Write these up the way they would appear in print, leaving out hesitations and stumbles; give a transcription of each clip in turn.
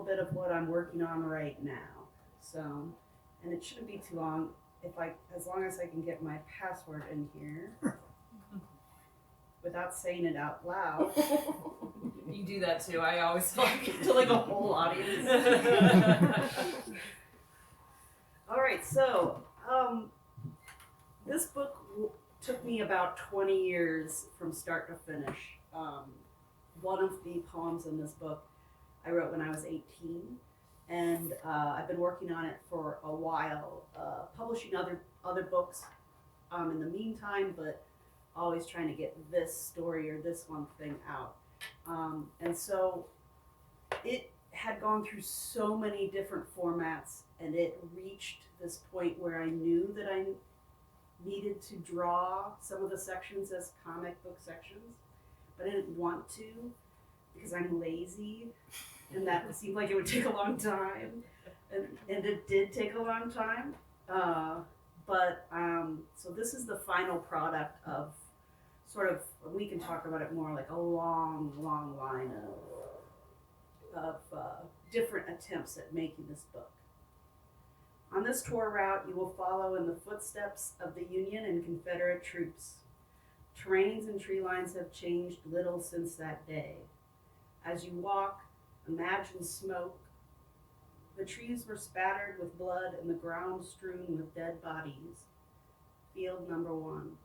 bit of what I'm working on right now. So, and it shouldn't be too long as long as I can get my password in here without saying it out loud. You do that too. I always like to like a whole audience. All right, so this book took me about 20 years from start to finish. One of the poems in this book I wrote when I was 18, and I've been working on it for a while, publishing other books in the meantime, but always trying to get this story or this one thing out. And so it had gone through so many different formats, and it reached this point where I knew that I needed to draw some of the sections as comic book sections, but I didn't want to because I'm lazy, and that seemed like it would take a long time, and it did take a long time. So this is the final product of sort of, we can talk about it more, like a long line of different attempts at making this book. On this tour route, you will follow in the footsteps of the Union and Confederate troops. Terrains and tree lines have changed little since that day. As you walk, imagine smoke. The trees were spattered with blood and the ground strewn with dead bodies. Field number 1.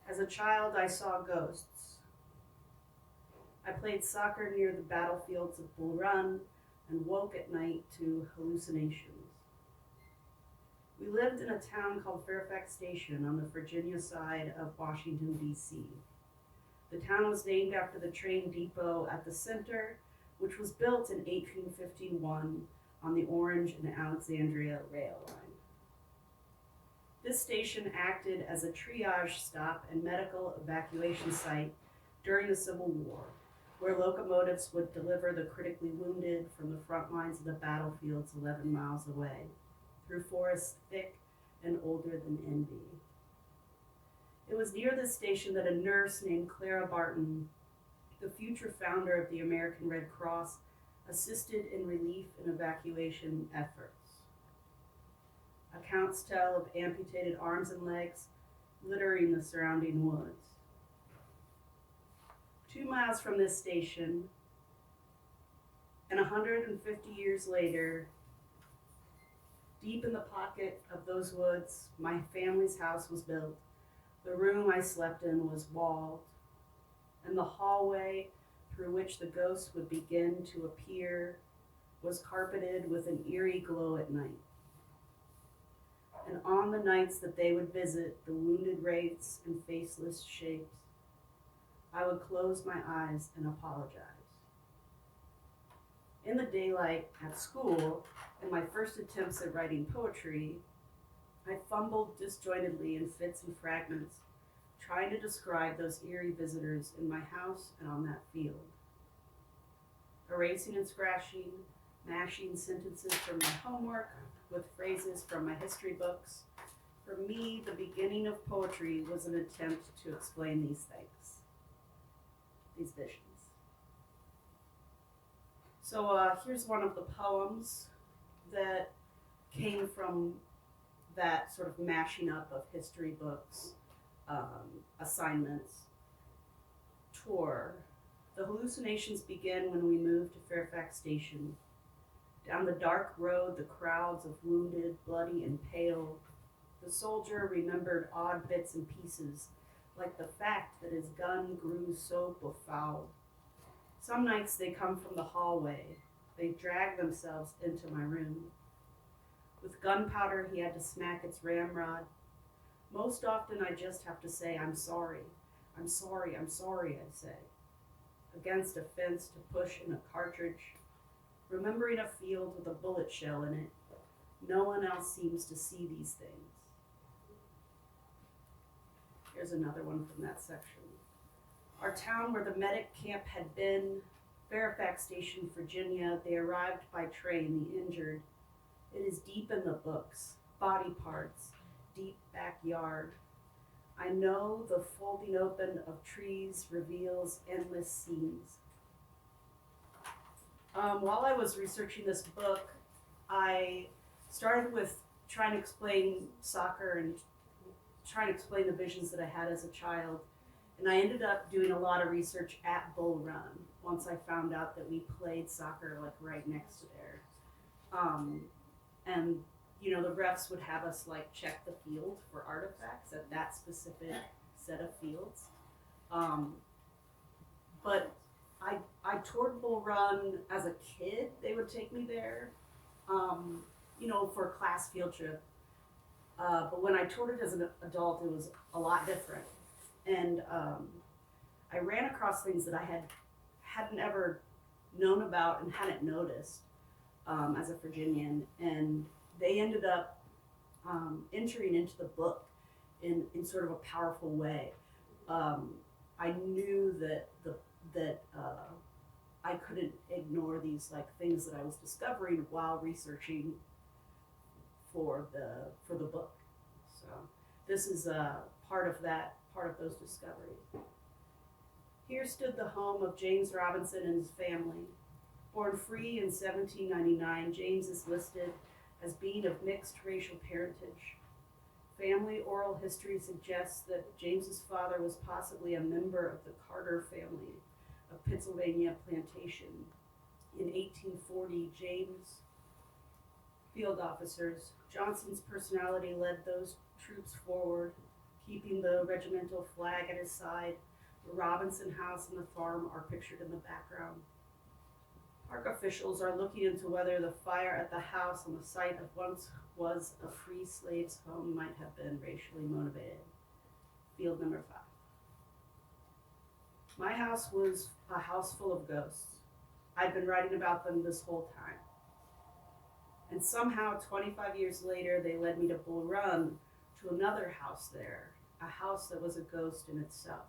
As a child, I saw ghosts. I played soccer near the battlefields of Bull Run and woke at night to hallucinations. We lived in a town called Fairfax Station on the Virginia side of Washington, D.C. The town was named after the train depot at the center, which was built in 1851 on the Orange and Alexandria rail line. This station acted as a triage stop and medical evacuation site during the Civil War, where locomotives would deliver the critically wounded from the front lines of the battlefields 11 miles away, through forests thick and older than envy. It was near this station that a nurse named Clara Barton, the future founder of the American Red Cross, assisted in relief and evacuation efforts. Accounts tell of amputated arms and legs littering the surrounding woods. 2 miles from this station, and 150 years later, deep in the pocket of those woods, my family's house was built. The room I slept in was walled, and the hallway through which the ghosts would begin to appear was carpeted with an eerie glow at night. And on the nights that they would visit the wounded wraiths and faceless shapes, I would close my eyes and apologize. In the daylight at school, in my first attempts at writing poetry, I fumbled disjointedly in fits and fragments, trying to describe those eerie visitors in my house and on that field. Erasing and scratching, mashing sentences from my homework with phrases from my history books. For me, the beginning of poetry was an attempt to explain these things, these visions. So here's one of the poems that came from that sort of mashing up of history books, assignments, tour. The hallucinations begin when we move to Fairfax Station. Down the dark road, the crowds of wounded, bloody, and pale. The soldier remembered odd bits and pieces, like the fact that his gun grew so befouled. Some nights they come from the hallway. They drag themselves into my room. With gunpowder, he had to smack its ramrod. Most often, I just have to say, I'm sorry. I'm sorry, I'm sorry, I say. Against a fence to push in a cartridge. Remembering a field with a bullet shell in it. No one else seems to see these things. Here's another one from that section. Our town where the medic camp had been, Fairfax Station, Virginia, they arrived by train, the injured. It is deep in the books, body parts, deep backyard. I know the folding open of trees reveals endless scenes. While I was researching this book, I started with trying to explain soccer and trying to explain the visions that I had as a child. And I ended up doing a lot of research at Bull Run once I found out that we played soccer like right next to there. And you know, the refs would have us like check the field for artifacts at that specific set of fields. But I toured Bull Run as a kid. They would take me there, you know, for a class field trip. But when I toured it as an adult, it was a lot different. And I ran across things that I hadn't ever known about and hadn't noticed as a Virginian, and they ended up entering into the book in sort of a powerful way. I knew that I couldn't ignore these like things that I was discovering while researching for the book. So this is part of those discoveries. Here stood the home of James Robinson and his family. Born free in 1799, James is listed as being of mixed racial parentage. Family oral history suggests that James's father was possibly a member of the Carter family of Pennsylvania plantation. In 1840, James field officers. Johnson's personality led those troops forward, keeping the regimental flag at his side. The Robinson house and the farm are pictured in the background. Park officials are looking into whether the fire at the house on the site of once was a free slave's home might have been racially motivated. Field number 5. My house was a house full of ghosts. I'd been writing about them this whole time. And somehow, 25 years later, they led me to Bull Run, to another house there, a house that was a ghost in itself.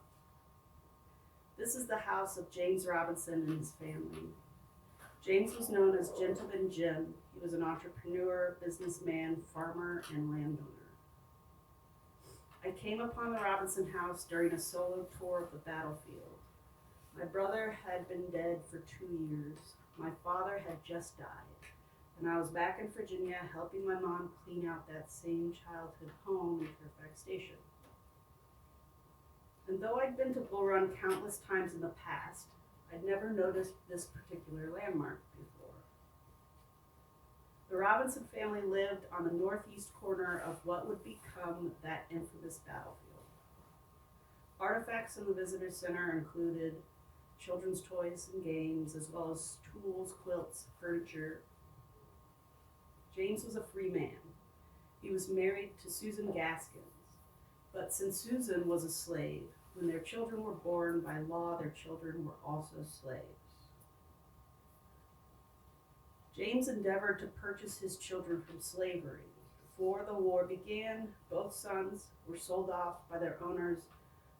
This is the house of James Robinson and his family. James was known as Gentleman Jim. He was an entrepreneur, businessman, farmer, and landowner. I came upon the Robinson house during a solo tour of the battlefield. My brother had been dead for 2 years. My father had just died, and I was back in Virginia helping my mom clean out that same childhood home in Fairfax Station. And though I'd been to Bull Run countless times in the past, I'd never noticed this particular landmark before. The Robinson family lived on the northeast corner of what would become that infamous battlefield. Artifacts in the visitor center included children's toys and games, as well as tools, quilts, furniture. James was a free man. He was married to Susan Gaskins, but since Susan was a slave, when their children were born, by law, their children were also slaves. James endeavored to purchase his children from slavery. Before the war began, both sons were sold off by their owners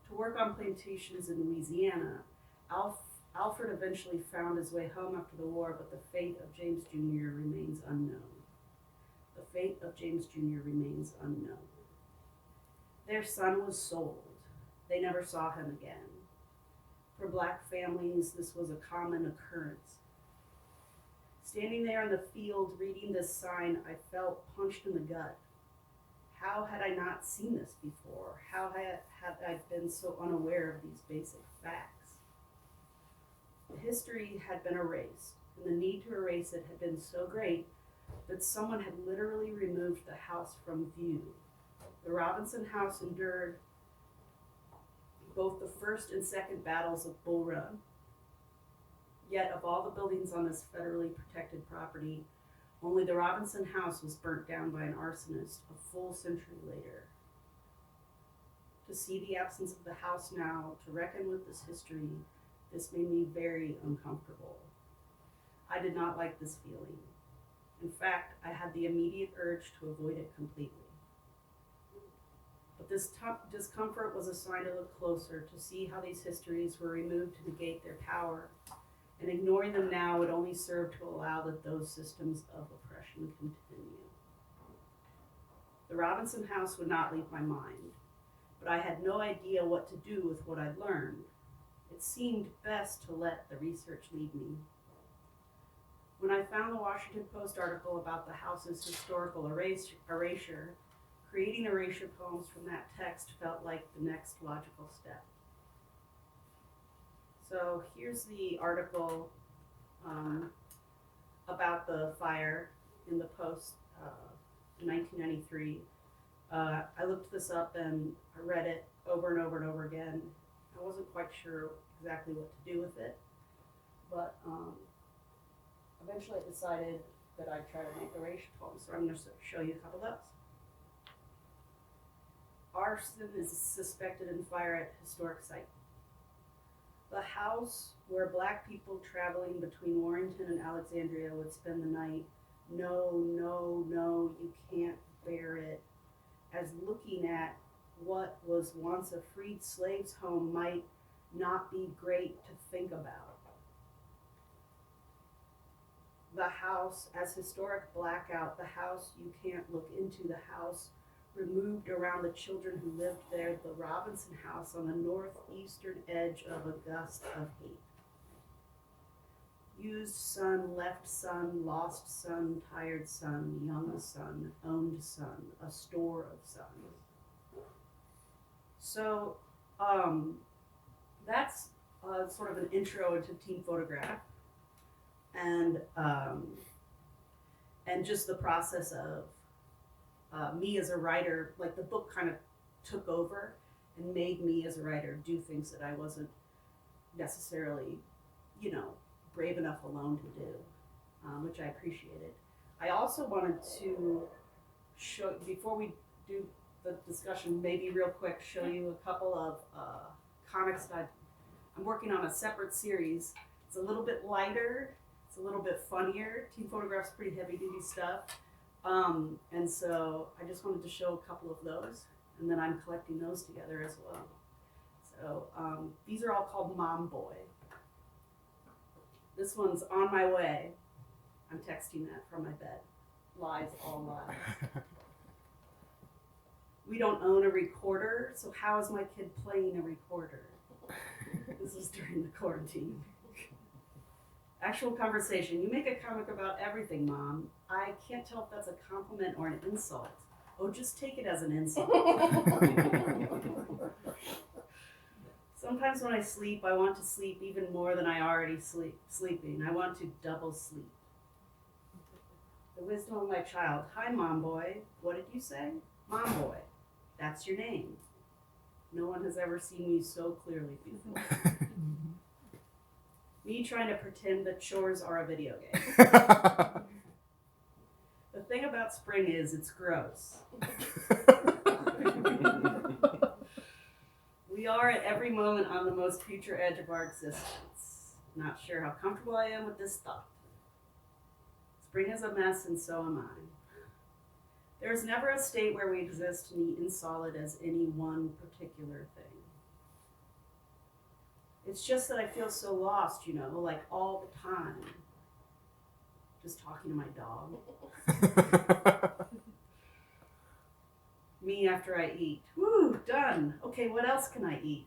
to work on plantations in Louisiana. Alfred eventually found his way home after the war, but the fate of James Jr. remains unknown. The fate of James Jr. remains unknown. Their son was sold. They never saw him again. For black families, this was a common occurrence. Standing there in the field reading this sign, I felt punched in the gut. How had I not seen this before? How had I been so unaware of these basic facts? The history had been erased, and the need to erase it had been so great that someone had literally removed the house from view. The Robinson house endured both the first and second battles of Bull Run. Yet, of all the buildings on this federally protected property, only the Robinson house was burnt down by an arsonist a full century later. To see the absence of the house now, to reckon with this history, this made me very uncomfortable. I did not like this feeling. In fact, I had the immediate urge to avoid it completely. But this discomfort was a sign to look closer, to see how these histories were removed to negate their power, and ignoring them now would only serve to allow that those systems of oppression continue. The Robinson house would not leave my mind, but I had no idea what to do with what I'd learned. It seemed best to let the research lead me. When I found the Washington Post article about the house's historical erasure, creating erasure poems from that text felt like the next logical step. So here's the article about the fire in the Post in 1993. I looked this up and I read it over and over and over again. I wasn't quite sure exactly what to do with it, but eventually I decided that I'd try to make erasure poems, so I'm going to show you a couple of those. Arson is suspected in fire at historic site. The house where black people traveling between Warrington and Alexandria would spend the night. No, no, no, you can't bear it. As looking at what was once a freed slave's home might not be great to think about. The house, as historic blackout, the house you can't look into, the house removed around the children who lived there, the Robinson house on the northeastern edge of a gust of hate. Used son, left son, lost son, tired son, young son, owned son, a store of sons. So that's sort of an intro into teen photograph, and just the process of me as a writer. Like, the book kind of took over and made me as a writer do things that I wasn't necessarily, brave enough alone to do, which I appreciated. I also wanted to show, before we do the discussion, maybe real quick, show you a couple of comics that I'm working on a separate series. It's a little bit lighter, it's a little bit funnier. Teen Photograph's pretty heavy duty stuff. And so I just wanted to show a couple of those, and then I'm collecting those together as well. So these are all called Mom Boy. This one's On My Way. I'm texting that from my bed. Lies, all lies. We don't own a recorder, so how is my kid playing a recorder? This was during the quarantine. Actual conversation. You make a comic about everything, Mom. I can't tell if that's a compliment or an insult. Oh, just take it as an insult. Sometimes when I sleep, I want to sleep even more than I already sleeping. I want to double sleep. The wisdom of my child. Hi, Mom Boy. What did you say? Mom Boy. That's your name. No one has ever seen me so clearly before. Me trying to pretend that chores are a video game. The thing about spring is it's gross. We are at every moment on the most future edge of our existence. Not sure how comfortable I am with this thought. Spring is a mess, and so am I. There is never a state where we exist neat and solid as any one particular thing. It's just that I feel so lost, like all the time. Just talking to my dog. Me after I eat. Woo, done. Okay, what else can I eat?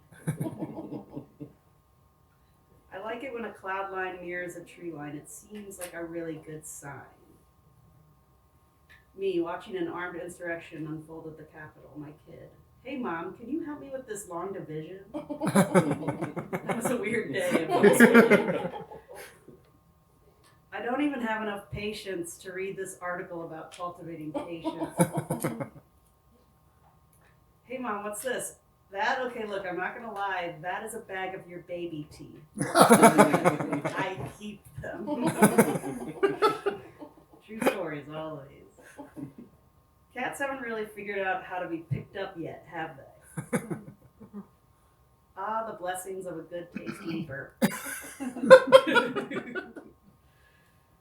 I like it when a cloud line mirrors a tree line. It seems like a really good sign. Me watching an armed insurrection unfold at the Capitol, my kid. Hey, Mom, can you help me with this long division? That was a weird day. I don't even have enough patience to read this article about cultivating patience. Hey, Mom, what's this? That? Okay, look, I'm not going to lie. That is a bag of your baby teeth. I keep them. True stories, all of these. Cats haven't really figured out how to be picked up yet, have they? Ah, the blessings of a good tasting burp.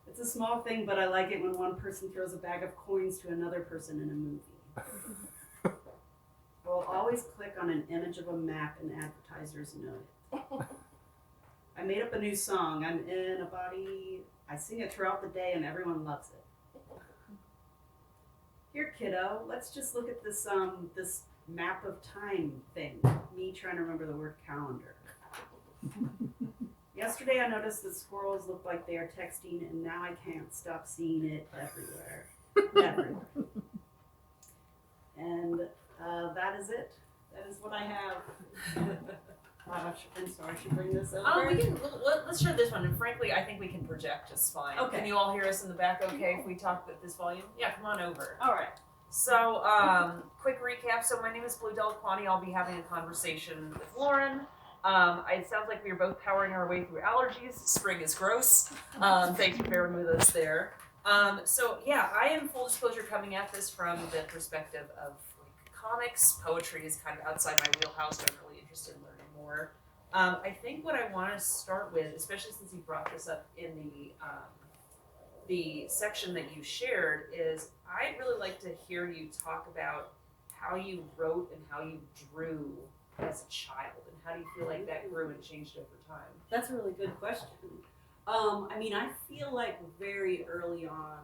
It's a small thing, but I like it when one person throws a bag of coins to another person in a movie. I will always click on an image of a map and advertisers know it. I made up a new song. I'm in a body. I sing it throughout the day and everyone loves it. Here, kiddo, let's just look at this this map of time thing. Me trying to remember the word calendar. Yesterday I noticed that squirrels look like they are texting, and now I can't stop seeing it everywhere. Everywhere. And that is it. That is what I have. I'm sorry, I should bring this over. Let's show this one, and frankly, I think we can project just fine. Okay. Can you all hear us in the back okay if we talk at this volume? Yeah, come on over. All right. So, quick recap. So my name is Blue Delliquanti. I'll be having a conversation with Lauren. It sounds like we are both powering our way through allergies. Spring is gross. Thanks for bearing with us there. So yeah, I am, full disclosure, coming at this from the perspective of like comics. Poetry is kind of outside my wheelhouse, but I'm really interested in learning more. I think what I want to start with, especially since you brought this up in the section that you shared, is I'd really like to hear you talk about how you wrote and how you drew as a child, and how do you feel like that grew and changed over time? That's a really good question. I mean, I feel like very early on,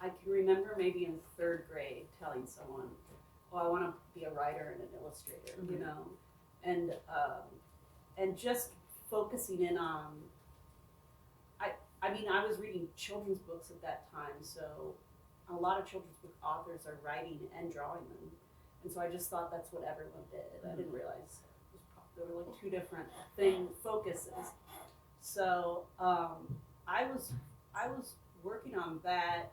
I can remember maybe in 3rd grade telling someone, "Well, I want to be a writer and an illustrator," you know, and just focusing in on. I mean, I was reading children's books at that time, so a lot of children's book authors are writing and drawing them, and so I just thought that's what everyone did. I didn't realize there were like 2 different focuses. So I was working on that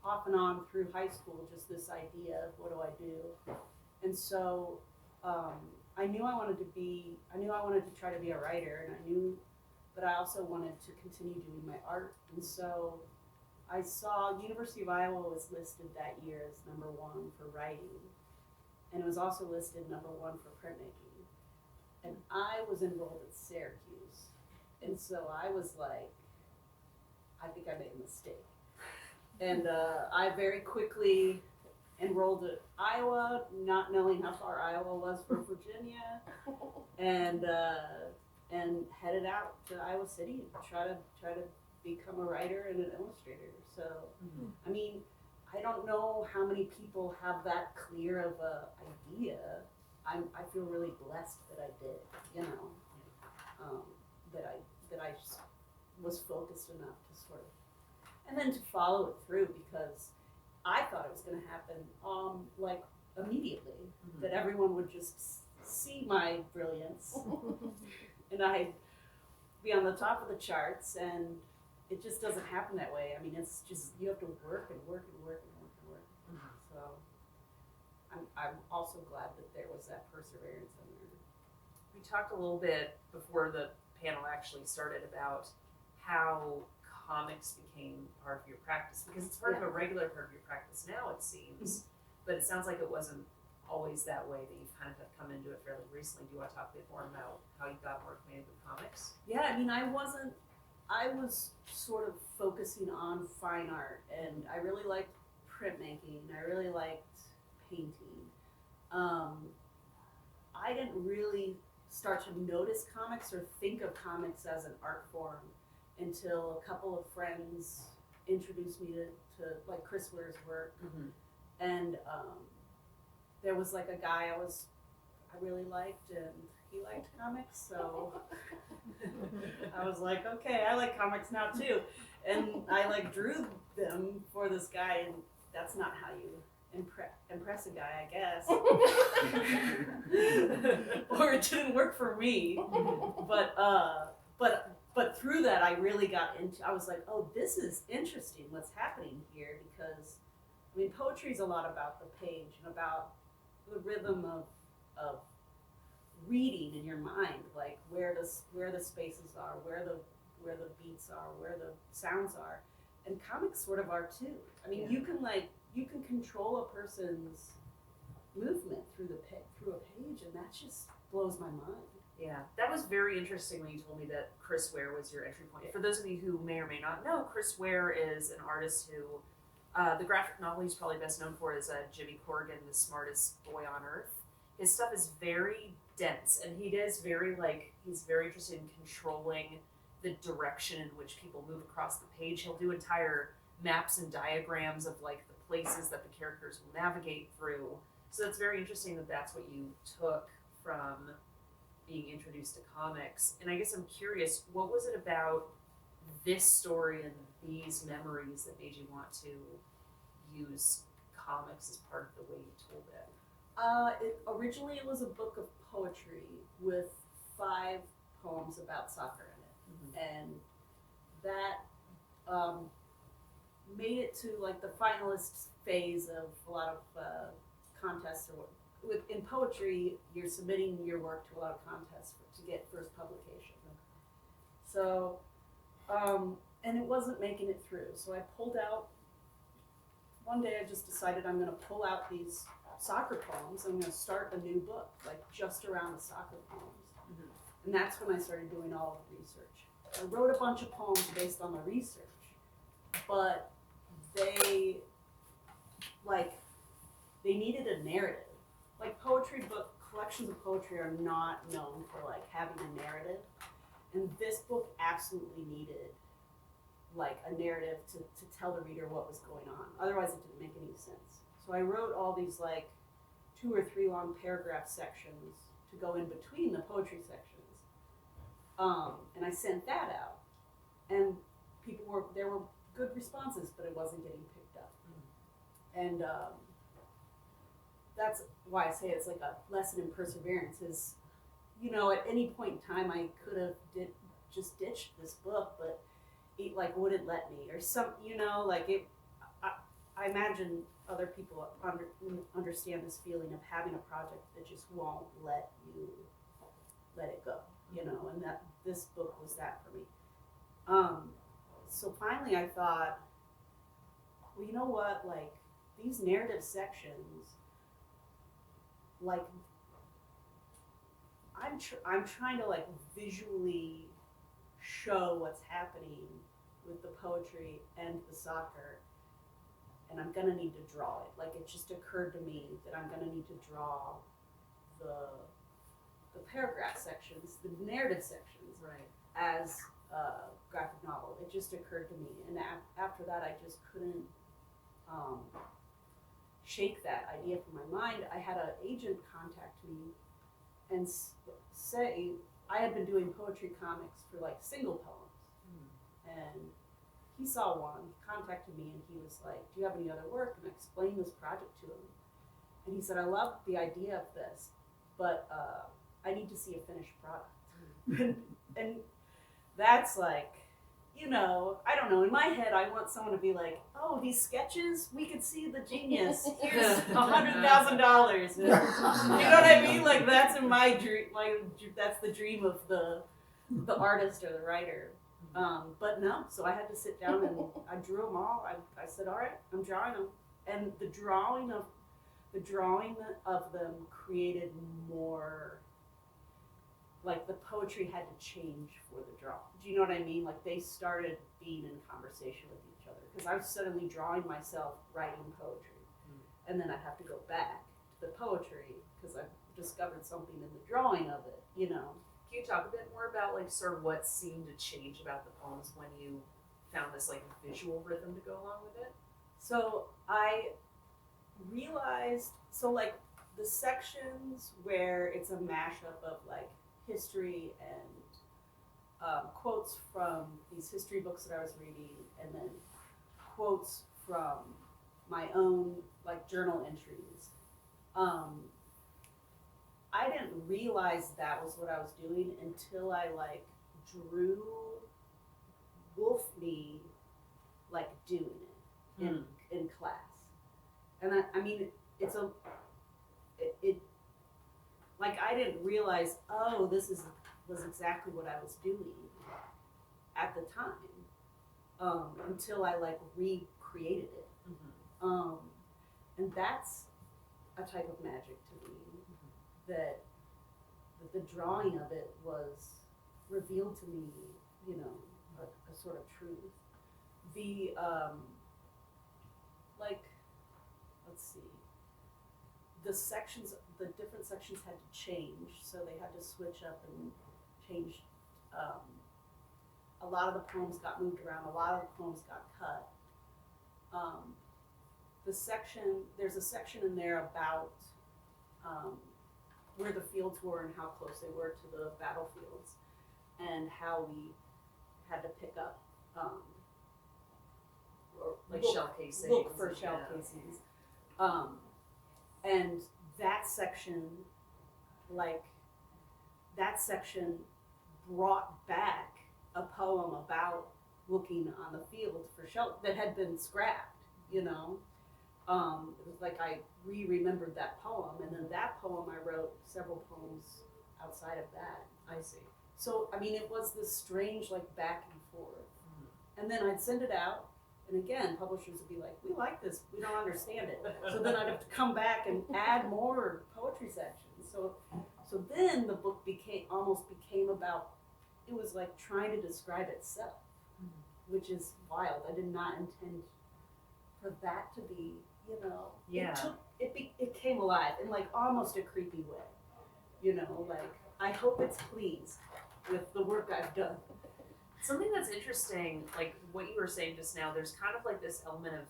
off and on through high school, just this idea of what do I do, and so I knew I wanted to try to be a writer, and but I also wanted to continue doing my art, and so I saw University of Iowa was listed that year as #1 for writing, and it was also listed #1 for printmaking, and I was enrolled at Syracuse, and so I was like, I think I made a mistake, and I very quickly enrolled at Iowa, not knowing how far Iowa was from Virginia, and headed out to Iowa City to try to become a writer and an illustrator. So, I mean, I don't know how many people have that clear of a idea. I feel really blessed that I did, you know, that I was focused enough to sort of, and then to follow it through, because I thought it was going to happen like immediately, that everyone would just see my brilliance and I'd be on the top of the charts, and it just doesn't happen that way. I mean, it's just, you have to work and work and work and work and work. So I'm also glad that there was that perseverance in there. We talked a little bit before the panel actually started about how comics became part of your practice, because it's part of a regular part of your practice now, it seems, but it sounds like it wasn't always that way, that you kind of have come into it fairly recently. Do you want to talk a bit more about how you got more acquainted with comics? Yeah, I mean, I was sort of focusing on fine art, and I really liked printmaking, I really liked painting. I didn't really start to notice comics or think of comics as an art form until a couple of friends introduced me to like Chris Ware's work, and there was like a guy I really liked, and he liked comics, so I was like, okay, I like comics now too, and I like drew them for this guy, and that's not how you impress a guy, I guess. Or it didn't work for me, but through that I really got into, I was like, oh, this is interesting what's happening here, because I mean, poetry is a lot about the page and about the rhythm of reading in your mind, like where the spaces are, where the beats are, where the sounds are, and comics sort of are too. I mean, you can control a person's movement through a page, and that just blows my mind. Yeah, that was very interesting when you told me that Chris Ware was your entry point. For those of you who may or may not know, Chris Ware is an artist who, the graphic novel he's probably best known for is Jimmy Corrigan, the smartest boy on earth. His stuff is very dense, and he's very interested in controlling the direction in which people move across the page. He'll do entire maps and diagrams of like the places that the characters will navigate through. So it's very interesting that that's what you took from being introduced to comics. And I guess I'm curious, what was it about this story and these memories that made you want to use comics as part of the way you told it? Originally it was a book of poetry with 5 poems about soccer in it, and that made it to like the finalist phase of a lot of contests. Or in poetry, you're submitting your work to a lot of contests to get first publication. So, and it wasn't making it through. So I pulled out. One day I just decided I'm going to pull out these soccer poems. I'm going to start a new book, like just around the soccer poems. And that's when I started doing all of the research. I wrote a bunch of poems based on the research, but they needed a narrative. Like collections of poetry are not known for like having a narrative, and this book absolutely needed like a narrative to tell the reader what was going on. Otherwise it didn't make any sense. So I wrote all these like 2 or 3 long paragraph sections to go in between the poetry sections. And I sent that out, and there were good responses, but it wasn't getting picked up. And that's why I say it's like a lesson in perseverance. Is, you know, at any point in time I could have just ditched this book, but it like wouldn't let me, or some, you know, like it. I imagine other people understand this feeling of having a project that just won't let it go, you know, and that this book was that for me. So finally I thought, well, you know what, like these narrative sections, like I'm trying to like visually show what's happening with the poetry and the soccer, and I'm gonna need to draw it. Like it just occurred to me that I'm gonna need to draw the paragraph sections, the narrative sections, Right. as a graphic novel. It just occurred to me, and after that I just couldn't shake that idea from my mind. I had an agent contact me and say I had been doing poetry comics for like single poems, and he saw one, contacted me, and he was like, do you have any other work? And I explained this project to him, and he said, I love the idea of this, but I need to see a finished product. And that's like, you know, I don't know, in my head I want someone to be like, oh, these sketches, we could see the genius, here's $100,000. You know what I mean? Like that's in my dream, like that's the dream of the artist or the writer. But no, so I had to sit down and I drew them all. I said, all right, I'm drawing them, and the drawing of them created more. Like the poetry had to change for the draw. Do you know what I mean? Like they started being in conversation with each other, because I was suddenly drawing myself writing poetry, and then I have to go back to the poetry because I discovered something in the drawing of it. You know. Can you talk a bit more about like sort of what seemed to change about the poems when you found this like visual rhythm to go along with it? So I realized, so like the sections where it's a mashup of like history and quotes from these history books that I was reading, and then quotes from my own like journal entries. I didn't realize that was what I was doing until I like drew Wolfme like doing it in class, and I mean it like I didn't realize, oh, this was exactly what I was doing at the time, until I like recreated it, and that's a type of magic to me. That the drawing of it was revealed to me, you know, a sort of truth. The like, let's see, the different sections had to change, so they had to switch up and change. A lot of the poems got moved around. A lot of the poems got cut. There's a section in there about where the fields were and how close they were to the battlefields, and how we had to pick up or Like look, shell casings. look for shell casings, and that section, like that section, brought back a poem about looking on the field for shell that had been scrapped. You know, it was like I remembered that poem, and then that poem I wrote several poems outside of that. I see. So I mean, it was this strange like back and forth, Mm-hmm. and then I'd send it out, and again, publishers would be like, "We like this, we don't understand it." So then I'd have to come back and add more poetry sections. So then the book almost became about. It was like trying to describe itself, which is wild. I did not intend for that to be, you know. Yeah. It came alive in like almost a creepy way, you know. Like I hope it's pleased with the work I've done. Something that's interesting, like what you were saying just now, there's kind of like this element of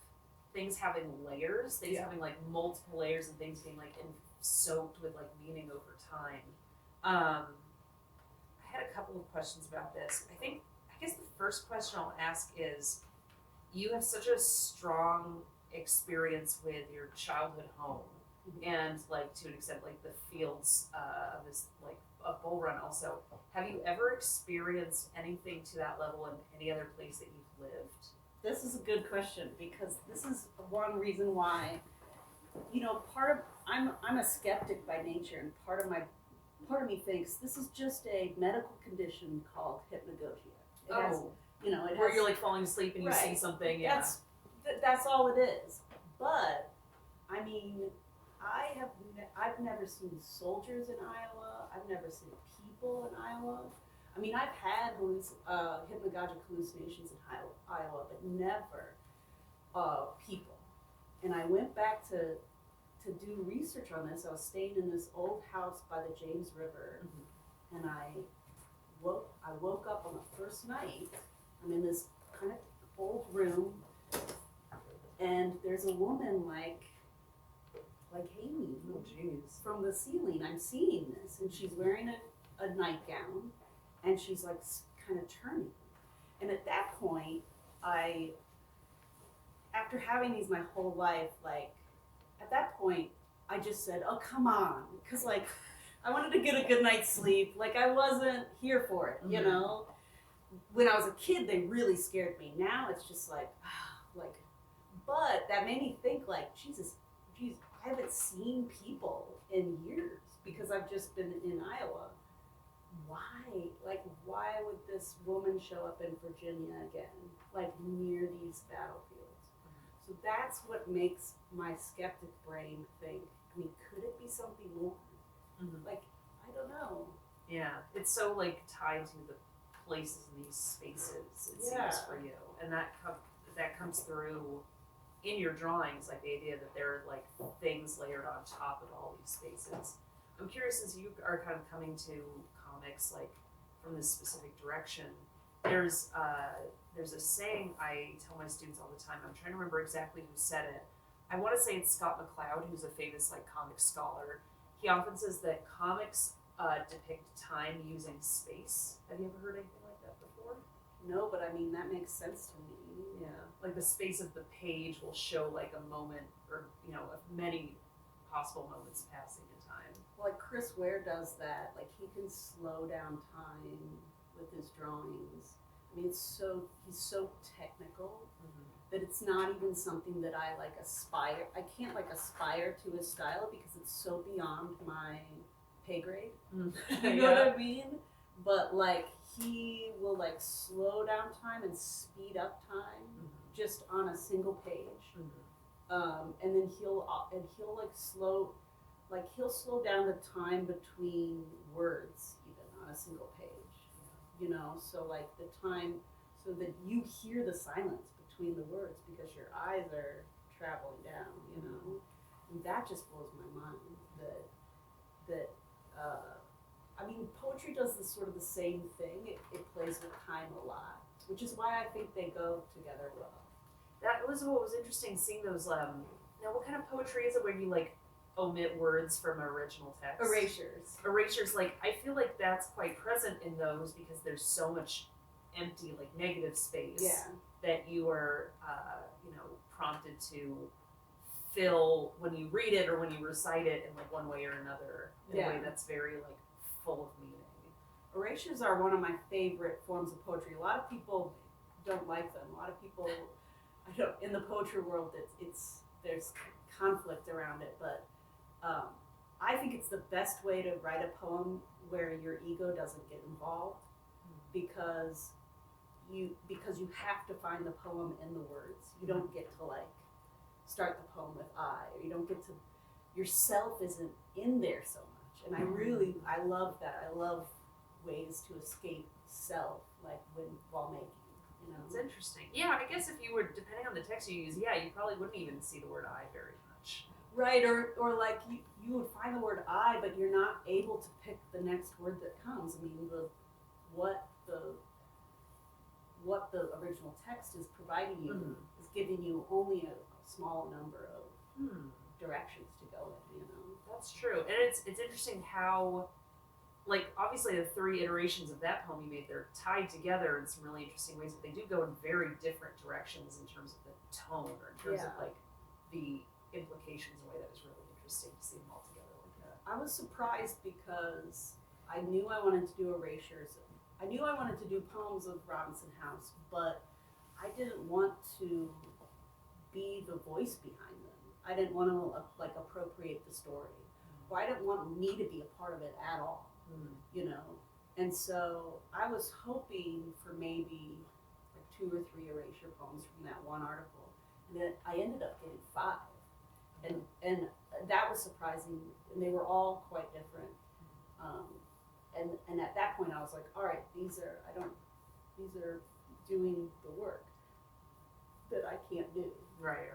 things having layers, things Yeah. having like multiple layers, and things being like soaked with like meaning over time. I had a couple of questions about this. I guess the first question I'll ask is, you have such a strong experience with your childhood home, and like to an extent like the fields of this like a bull run also. Have you ever experienced anything to that level in any other place that you've lived? This is a good question, because this is one reason why, you know, I'm a skeptic by nature, and part of me thinks this is just a medical condition called hypnagogia. It has, you know, it where has, you're like falling asleep and you see Right. something. Yeah. That's all it is. But I mean, I've never seen soldiers in Iowa. I've never seen people in Iowa. I mean, I've had hypnagogic hallucinations in Iowa, but never people. And I went back to do research on this. I was staying in this old house by the James River, Mhm. and I woke up on the first night. I'm in this kind of old room, and there's a woman like hanging Oh, jeez. from the ceiling. I'm seeing this, and she's wearing a nightgown, and she's like kind of turning. And at that point, after having these my whole life, like at that point, I just said, "Oh, come on," because like I wanted to get a good night's sleep. Like I wasn't here for it, you Mhm. know. When I was a kid, they really scared me. Now it's just like, but that made me think like, geez, I haven't seen people in years because I've just been in Iowa. Why would this woman show up in Virginia again, like near these battlefields? So that's what makes my skeptic brain think, I mean, could it be something more? Mhm. Like, I don't know. Yeah, it's so like tied to the places in these spaces. It Yeah. seems for you, and that comes through in your drawings, like the idea that there are like things layered on top of all these spaces. I'm curious, as you are kind of coming to comics like from this specific direction. There's a saying I tell my students all the time. I'm trying to remember exactly who said it. I want to say it's Scott McCloud, who's a famous like comic scholar. He often says that comics depict time using space. Have you ever heard anything like that before? No, but I mean, that makes sense to me. Yeah, like the space of the page will show like a moment, or of many possible moments passing in time. Well, like Chris Ware does that. Like he can slow down time with his drawings. I mean, he's so technical that it's not even something that I like aspire. I can't like aspire to his style because it's so beyond my pay grade. You know what I mean? But like he will like slow down time and speed up time just on a single page, and then he'll slow down the time between words even on a single page. So like the time, so that you hear the silence between the words because your eyes are traveling down. And that just blows my mind. That I mean, poetry does this sort of the same thing. It plays with time a lot, which is why I think they go together well. That was what was interesting, seeing those. Now, what kind of poetry is it where you like omit words from original text. Erasures. Like, I feel like that's quite present in those because there's so much empty, like, negative space that you are, prompted to fill when you read it or when you recite it in, like, one way or another, in a way that's very, like, full of meaning. Erasures are one of my favorite forms of poetry. A lot of people don't like them. A lot of people, in the poetry world, there's conflict around it, but I think it's the best way to write a poem where your ego doesn't get involved, because you have to find the poem in the words. You don't get to, like, start the poem with I, or you don't get to, yourself isn't in there so much. And I love that. I love ways to escape self, like while making. It's interesting. Yeah, I guess if you were, depending on the text you use, you probably wouldn't even see the word I very much. Right, or like you would find the word I, but you're not able to pick the next word that comes. I mean, what the original text is providing you is giving you only a small number of directions to go in. That's true, and it's interesting how, like, obviously the 3 iterations of that poem you made, they're tied together in some really interesting ways, but they do go in very different directions in terms of the tone, or in terms of, like, the implications in a way that was really interesting to see them all together like that. I was surprised because I knew I wanted to do erasures. I knew I wanted to do poems of Robinson House, but I didn't want to be the voice behind them. I didn't want to appropriate the story, or I didn't want me to be a part of it at all. And so I was hoping for maybe like 2 or 3 erasure poems from that one article, and then I ended up getting 5, and that was surprising, and they were all quite different. And at that point I was like, all right, these are doing the work that I can't do. Right.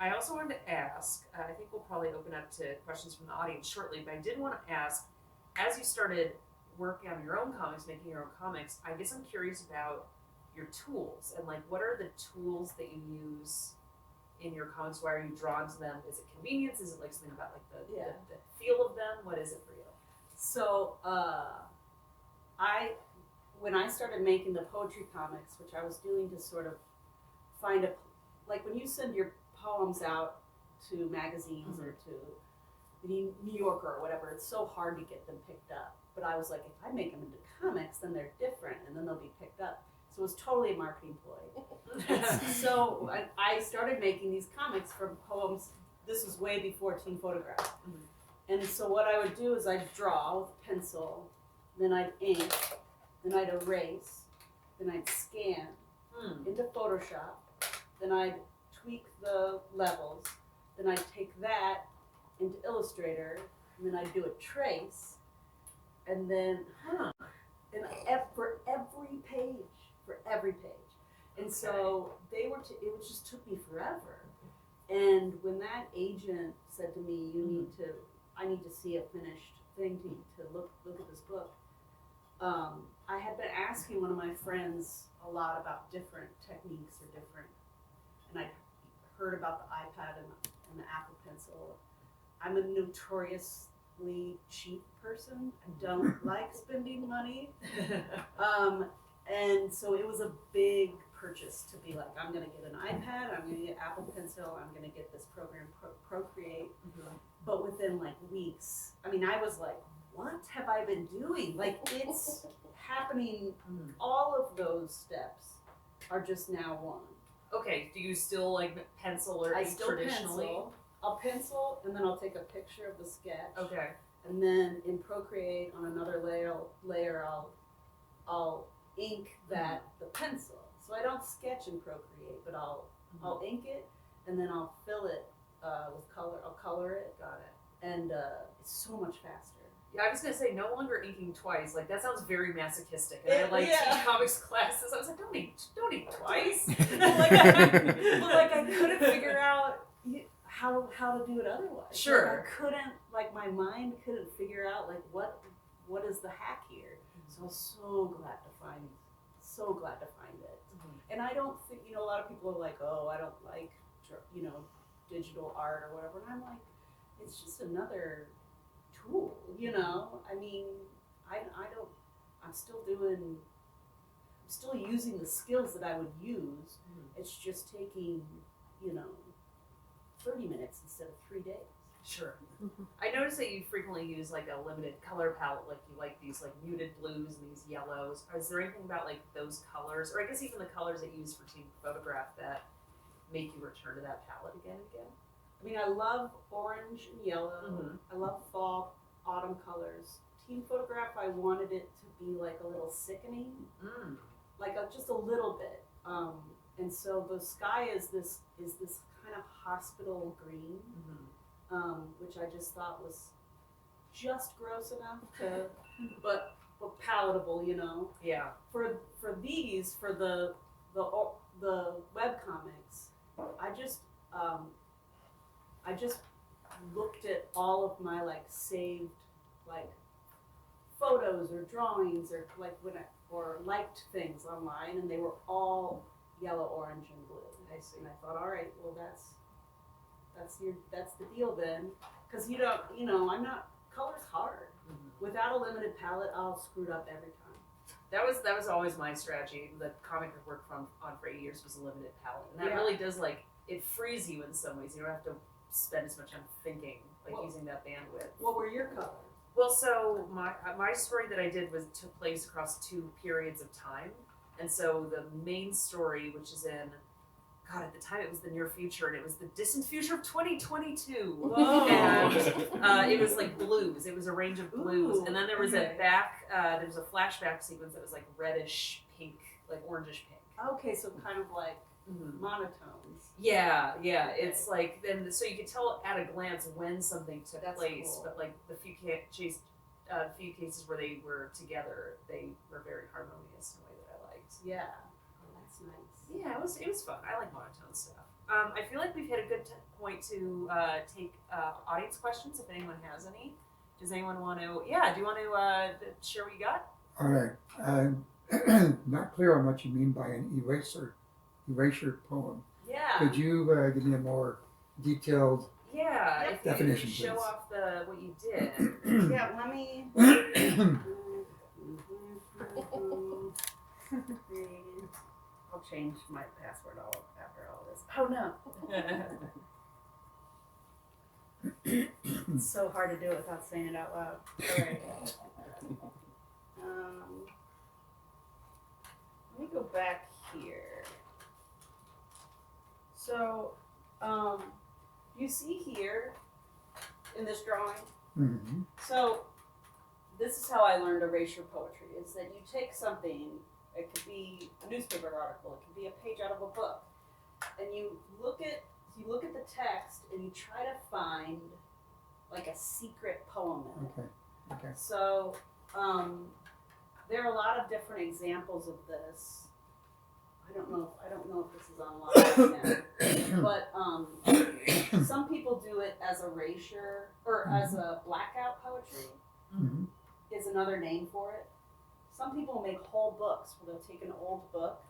I also wanted to ask, I think we'll probably open up to questions from the audience shortly, but I did want to ask, as you started working on your own comics, making your own comics, I guess I'm curious about your tools, and, like, what are the tools that you use in your comics? Why are you drawn to them? Is it convenience? Is it, like, something about, like, the feel of them? What is it for you? So when I started making the poetry comics, which I was doing to sort of find like when you send your poems out to magazines or to the New Yorker or whatever, it's so hard to get them picked up. But I was like, if I make them into comics, then they're different, and then they'll be picked up. So it was totally a marketing ploy. So I started making these comics from poems. This was way before Teen Photograph. And so what I would do is I'd draw with pencil, then I'd ink, then I'd erase, then I'd scan into Photoshop, then I'd tweak the levels, then I'd take that into Illustrator, and then I'd do a trace, and then for every page. And so it just took me forever. And when that agent said to me, I need to see a finished thing to look at this book, I had been asking one of my friends a lot about different techniques and I'd heard about the iPad and the Apple Pencil. I'm a notoriously cheap person. I don't like spending money. And so it was a big purchase to be like, I'm going to get an iPad, I'm going to get Apple Pencil, I'm going to get this program, Procreate. But within like weeks, I mean, I was like, what have I been doing? Like, it's happening. All of those steps are just now one. Okay, do you still, like, pencil or ink traditionally? Pencil. I'll pencil, and then I'll take a picture of the sketch. Okay. And then in Procreate, on another layer, I'll ink the pencil. So I don't sketch in Procreate, but I'll ink it, and then I'll fill it with color. I'll color it. Got it. And it's so much faster. Yeah, I was gonna say, no longer inking twice. Like, that sounds very masochistic. And I teach comics classes. I was like, don't ink twice. But I couldn't figure out how to do it otherwise. Sure. My mind couldn't figure out what is the hack here. So I was so glad to find it. And I don't think, a lot of people are like, oh, I don't like, digital art or whatever. And I'm like, it's just another tool, you know? I mean, I'm still using the skills that I would use. It's just taking, 30 minutes instead of 3 days. Sure. I noticed that you frequently use like a limited color palette, like you like these like muted blues and these yellows. Is there anything about like those colors, or I guess even the colors that you use for team photograph that make you return to that palette again and again? I mean, I love orange and yellow. I love fall, autumn colors. Team photograph, I wanted it to be like a little sickening, like just a little bit. And so the sky is this kind of hospital green, which I just thought was just gross enough to, but palatable, you know. Yeah. For the web comics, I just looked at all of my like saved like photos or drawings or like or liked things online, and they were all yellow, orange, and blue. I see. And I thought, all right, well that's the deal then, because I'm not, color's hard. Without a limited palette, I'll screw it up every time. That was always my strategy. The comic I worked on for 8 years was a limited palette, and that Yeah. really does like it frees you in some ways. You don't have to spend as much time thinking, like using that bandwidth. What were your colors? Well, so my story that I did took place across 2 periods of time, and so the main story, which is in, God, at the time it was the near future, and it was the distant future of 2022. Whoa. And it was like blues. It was a range of blues, and then there was okay. there was a flashback sequence that was like reddish pink, like orangish pink. Okay, so kind of like monotones. Yeah, Okay. It's like then, so you could tell at a glance when something took That's place, cool. but like the few cases where they were together, they were very harmonious in a way that I liked. Yeah, that's nice. Yeah, it was fun. I like monotone stuff. I feel like we've hit a good point to take audience questions if anyone has any. Does anyone want to? Yeah, do you want to share what you got? All right. I'm not clear on what you mean by an erasure poem. Yeah. Could you give me a more detailed? Yeah. Yep. If you Definition, show please. off what you did. Yeah, let me. I'll change my password after all this. Oh no. It's so hard to do it without saying it out loud. All right. Let me go back here. So, you see here in this drawing. Mm-hmm. So, this is how I learned erasure poetry: is that you take something. It could be a newspaper article. It could be a page out of a book, and you look at the text and you try to find like a secret poem in it. Okay. So there are a lot of different examples of this. I don't know if this is online right now, but some people do it as erasure or as a blackout poetry. Mm-hmm. Is another name for it. Some people make whole books where they'll take an old book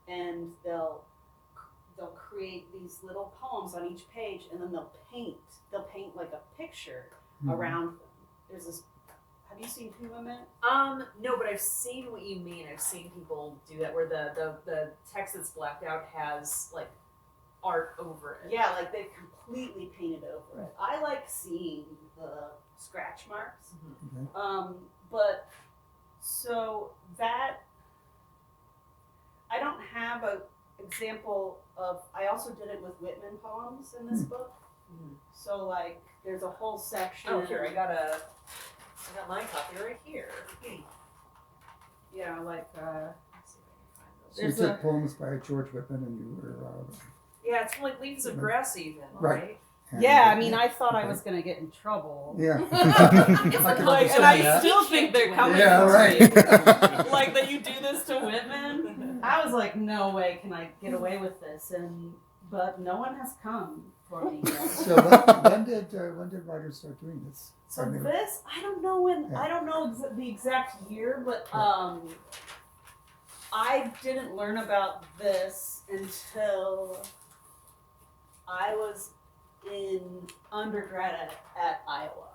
and they'll create these little poems on each page, and then they'll paint like a picture around them. There's this. Have you seen Haldeman? No, but I've seen what you mean. I've seen people do that where the text that's blacked out has like art over it. Yeah, like they've completely painted over it. I like seeing the scratch marks. Okay. But so that I don't have an example of. I also did it with Whitman poems in this book. So like, there's a whole section. Oh, here I got my copy right here. Yeah, like Let's see if I can find those. So you took poems by George Whitman and you were. Yeah, it's like Leaves of Grass even, Right. right? yeah. I mean, I thought I was gonna get in trouble. Yeah. Like, and I still think they're coming. Yeah, right. Like that you do this to Whitman. I was like, no way can I get away with this, but no one has come for me yet. So when did writers start doing this? So this, I don't know when. Yeah. I don't know the exact year, but I didn't learn about this until I was in undergrad at Iowa.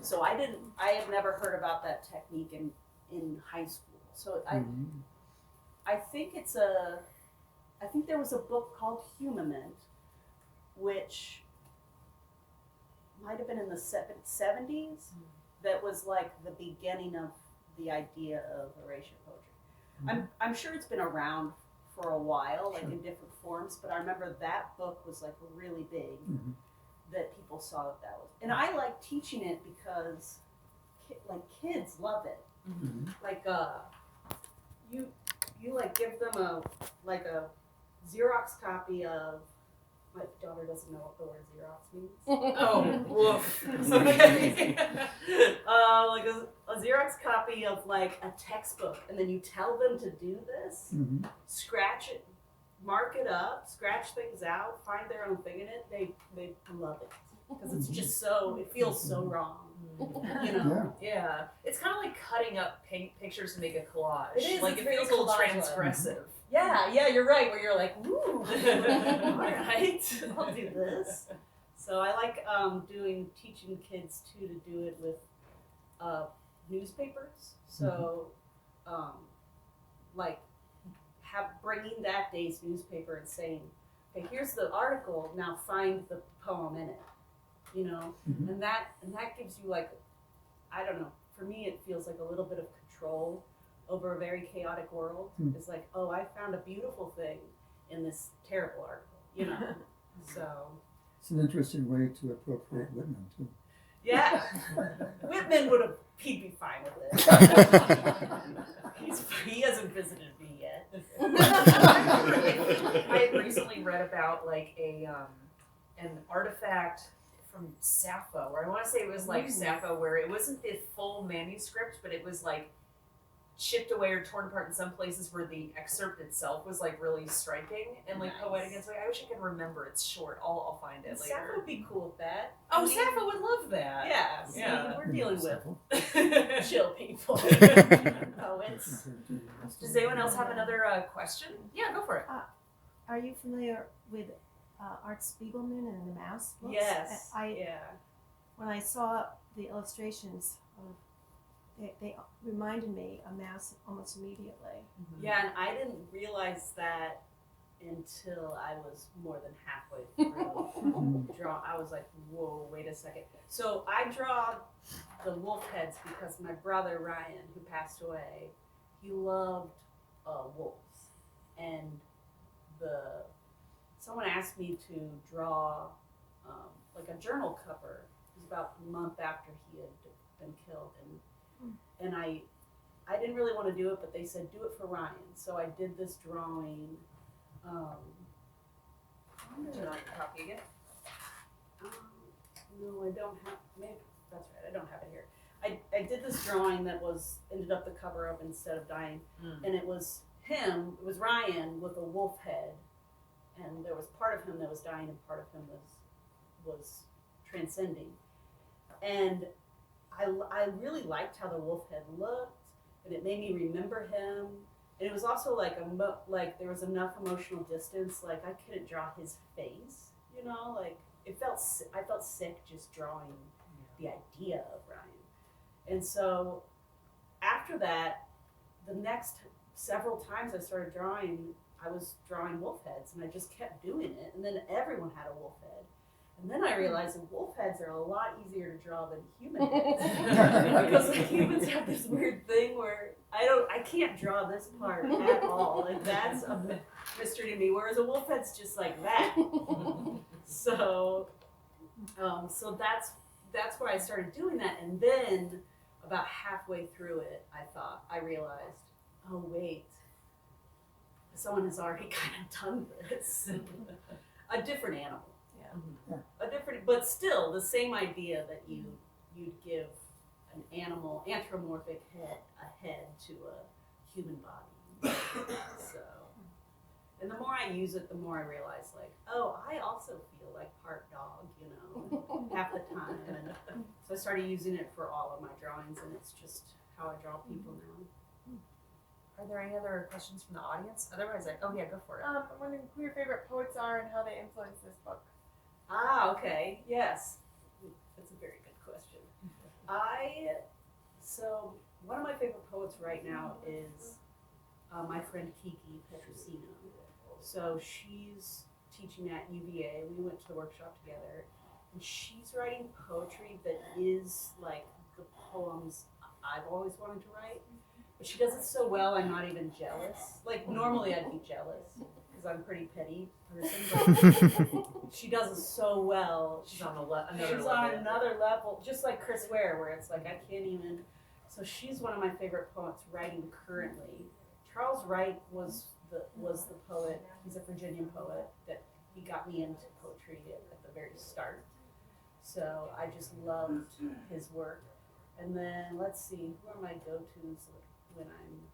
So I had never heard about that technique in high school. So I think I think there was a book called Humament, which might have been in the 70s, that was like the beginning of the idea of erasure poetry. I'm sure it's been around for a while, like in different forms, but I remember that book was like really big, that people saw that was. And I like teaching it because like kids love it. Like you like give them a Xerox copy of, my daughter doesn't know what the word Xerox means. Oh, woof. Okay. Like a Xerox copy of like a textbook, and then you tell them to do this, scratch it, mark it up, scratch things out, find their own thing in it. They love it because it's just so, it feels so wrong. You know? Yeah. It's kind of like cutting up pictures to make a collage. It is. Like It's it very feels a little collage-like. transgressive. Yeah, you're right. Where you're like, ooh, all right, I'll do this. So I like teaching kids too to do it with newspapers. So, like, bringing that day's newspaper and saying, okay, here's the article. Now find the poem in it. You know, and that gives you like, I don't know. For me, it feels like a little bit of control over a very chaotic world. It's like, oh, I found a beautiful thing in this terrible article, you know. So It's an interesting way to appropriate Whitman too. yeah, Whitman he'd be fine with it. He hasn't visited me yet. I had recently read about like an artifact from Sappho, or I want to say it was like Sappho, where it wasn't the full manuscript, but it was like chipped away or torn apart in some places where the excerpt itself was like really striking and like poetic. And so I wish I could remember. It's short. I'll find it later. Sappho would be cool with that. Oh, Sappho would love that. Yeah, Yeah. we're dealing with chill people, poets. Does anyone else have another question? Yeah, go for it. Are you familiar with Art Spiegelman and the Mouse books? Yes. When I saw the illustrations, they reminded me of Mouse almost immediately. Yeah, and I didn't realize that until I was more than halfway through I was like, whoa, wait a second. So I draw the wolf heads because my brother Ryan, who passed away, he loved wolves, and someone asked me to draw like a journal cover. It was about a month after he had been killed, and I didn't really want to do it, but they said do it for Ryan. So I did this drawing. Do you want a copy again? No, I don't have. Maybe that's right. I don't have it here. I did this drawing that ended up the cover of Instead of Dying, and it was him. It was Ryan with a wolf head, and there was part of him that was dying, and part of him was transcending. And I really liked how the wolf head looked, and it made me remember him. And it was also like there was enough emotional distance. Like I couldn't draw his face, you know. Like I felt sick just drawing the idea of Ryan. And so after that, the next several times I started drawing, I was drawing wolf heads, and I just kept doing it. And then everyone had a wolf head. And then I realized that wolf heads are a lot easier to draw than human heads. Because like, humans have this weird thing where I can't draw this part at all. Like that's a mystery to me. Whereas a wolf head's just like that. So that's where I started doing that. And then about halfway through it, I realized, oh wait, someone has already kind of done this. A different animal. A different, but still the same idea that you'd give an animal anthropomorphic head to a human body. So, and the more I use it, the more I realize, like, oh, I also feel like part dog, you know, half the time. And so I started using it for all of my drawings, and it's just how I draw people now. Are there any other questions from the audience? Otherwise, oh yeah, go for it. I'm wondering who your favorite poets are and how they influenced this book. Ah, okay. Yes. That's a very good question. So one of my favorite poets right now is my friend Kiki Petrosino. So she's teaching at UVA. We went to the workshop together, and she's writing poetry that is like the poems I've always wanted to write. But she does it so well, I'm not even jealous. Like normally I'd be jealous because I'm a pretty petty person, but she does it so well. She's on another level, just like Chris Ware, where it's like I can't even. So she's one of my favorite poets writing currently. Charles Wright was the poet. He's a Virginian poet that he got me into poetry at the very start. So I just loved his work. And then let's see, who are my go-tos when I'm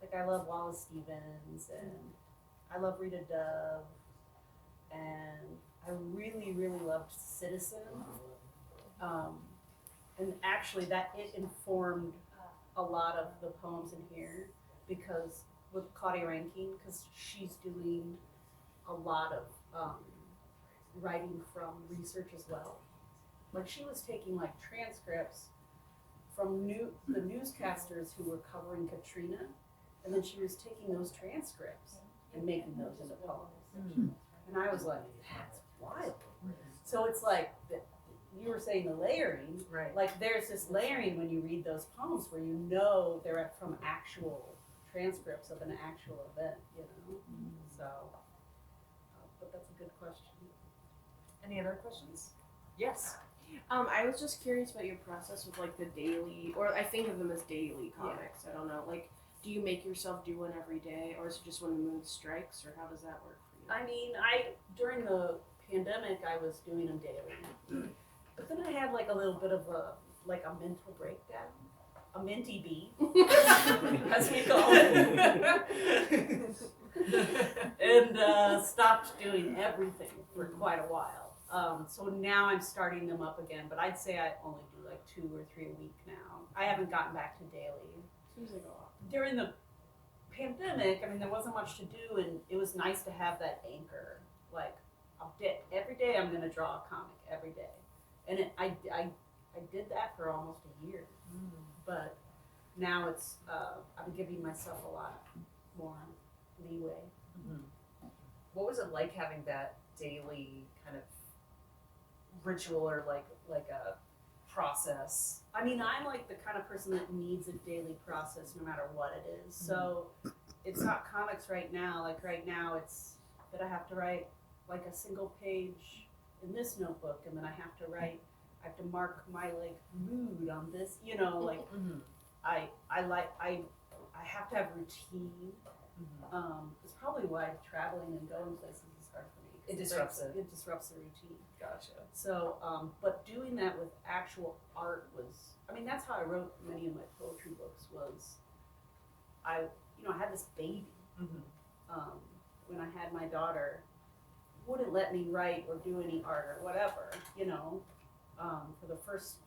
like I love Wallace Stevens and I love Rita Dove and I really, really loved Citizen. And actually that it informed a lot of the poems in here because with Claudia Rankine, because she's doing a lot of writing from research as well. Like she was taking like transcripts from the newscasters who were covering Katrina, and then she was taking those transcripts and making those into poems. And I was like, that's wild. So it's like you were saying the layering, Right. like there's this layering when you read those poems where you know they're from actual transcripts of an actual event, you know. So, but that's a good question. Any other questions? Yes. I was just curious about your process with like the daily, or I think of them as daily comics. I don't know. Like, do you make yourself do one every day, or is it just when the mood strikes, or how does that work for you? I mean, during the pandemic, I was doing them daily, but then I had like a little bit of a mental breakdown, a minty bee, as we call it, and stopped doing everything for quite a while. So now I'm starting them up again, but I'd say I only do like 2 or 3 a week now. I haven't gotten back to daily. Seems like a lot. During the pandemic, I mean, there wasn't much to do, and it was nice to have that anchor. Like, every day I'm going to draw a comic every day. And I did that for almost a year. But now it's, I'm giving myself a lot more leeway. What was it like having that daily kind of ritual or like a process? I mean, I'm like the kind of person that needs a daily process no matter what it is. So it's not comics right now. Like right now it's that I have to write like a single page in this notebook, and then I have to mark my like mood on this, you know, like I have to have routine. It's probably why traveling and going places is hard for me. It disrupts it. It disrupts the routine. Gotcha. So, but doing that with actual art was, I mean, that's how I wrote many of my poetry books was, I had this baby. When I had my daughter, wouldn't let me write or do any art or whatever, you know, for the first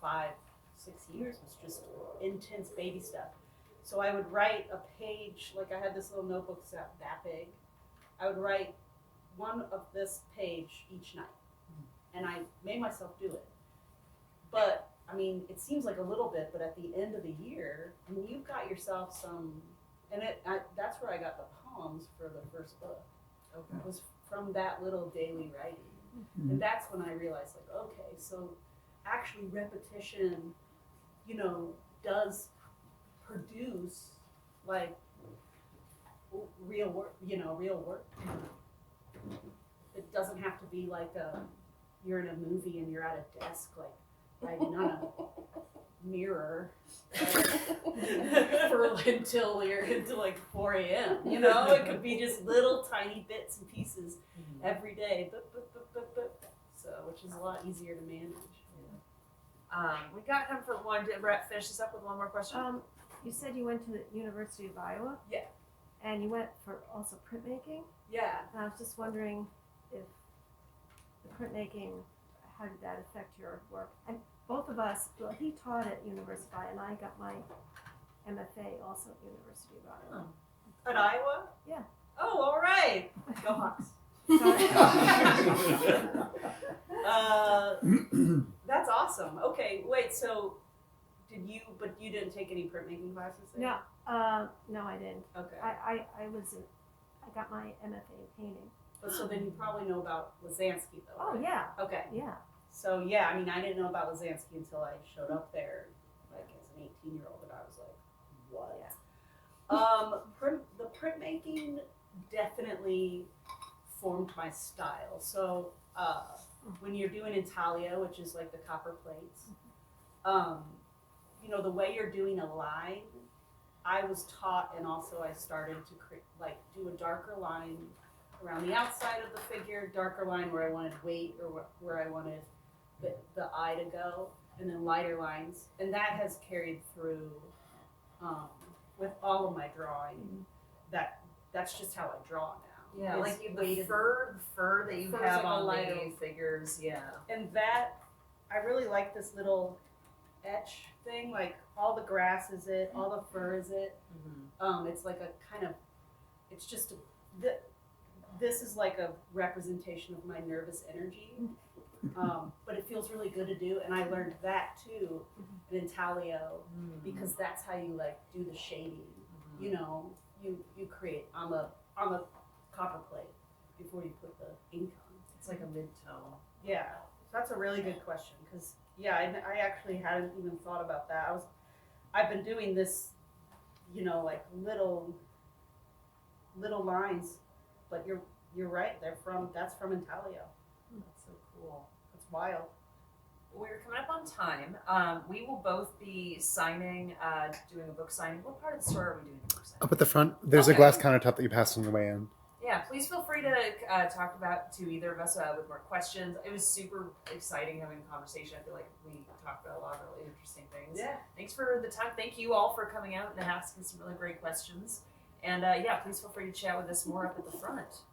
5-6 years was just intense baby stuff. So I would write a page, like I had this little notebook set that big. I would write one of this page each night. And I made myself do it. But, I mean, it seems like a little bit, but at the end of the year, I mean, you've got yourself some, and that's where I got the poems for the first book. Okay. It was from that little daily writing. And that's when I realized, like, okay, so actually repetition, you know, does produce, like, real work, you know, real work. It doesn't have to be like you're in a movie and you're at a desk, like, writing on a mirror until like 4 a.m. You know, it could be just little tiny bits and pieces every day, so which is a lot easier to manage. We got him for one. Did Brett finish this up with one more question? You said you went to the University of Iowa? Yeah. And you went for also printmaking? Yeah. And I was just wondering if the printmaking, how did that affect your work? And both of us, well, he taught at University of Iowa, and I got my MFA also at University of Iowa. At Iowa? Yeah. Oh, all right. Go Hawks. That's awesome. Okay, wait. So, But you didn't take any printmaking classes? Then? No, I didn't. Okay. I got my MFA in painting. But so then you probably know about Lazansky, though. Oh right? yeah, Okay. yeah. So yeah, I mean, I didn't know about Lazansky until I showed up there, like as an 18-year-old, and I was like, what? Yeah. The printmaking definitely formed my style. So when you're doing intaglio, which is like the copper plates, the way you're doing a line, I was taught, and also I started to do a darker line around the outside of the figure, darker line where I wanted weight or where I wanted the eye to go, and then lighter lines, and that has carried through with all of my drawing. That's just how I draw now. Yeah, It's like the weighted. fur that you Fur's have like a on lighter- the figures. Yeah. And that, I really like this little etch thing, like all the grass is it, all the fur is it. Mm-hmm. It's like a kind of, it's just this is like a representation of my nervous energy. But it feels really good to do, and I learned that too in intaglio, because that's how you like do the shading. You know, you create on the copper plate before you put the ink on. It's like a mid-tone. Yeah, that's a really good question, because I actually hadn't even thought about that. I've been doing this, like little lines, but you're right. That's from intaglio. That's so cool. That's wild. We're coming up on time. We will both be signing, doing a book signing. What part of the store are we doing the book signing? Up at the front, there's a Okay. glass countertop that you pass on your way in. Yeah, please feel free to talk to either of us with more questions. It was super exciting having a conversation. I feel like we talked about a lot of really interesting things. Yeah. Thanks for the time. Thank you all for coming out and asking some really great questions. And please feel free to chat with us more up at the front.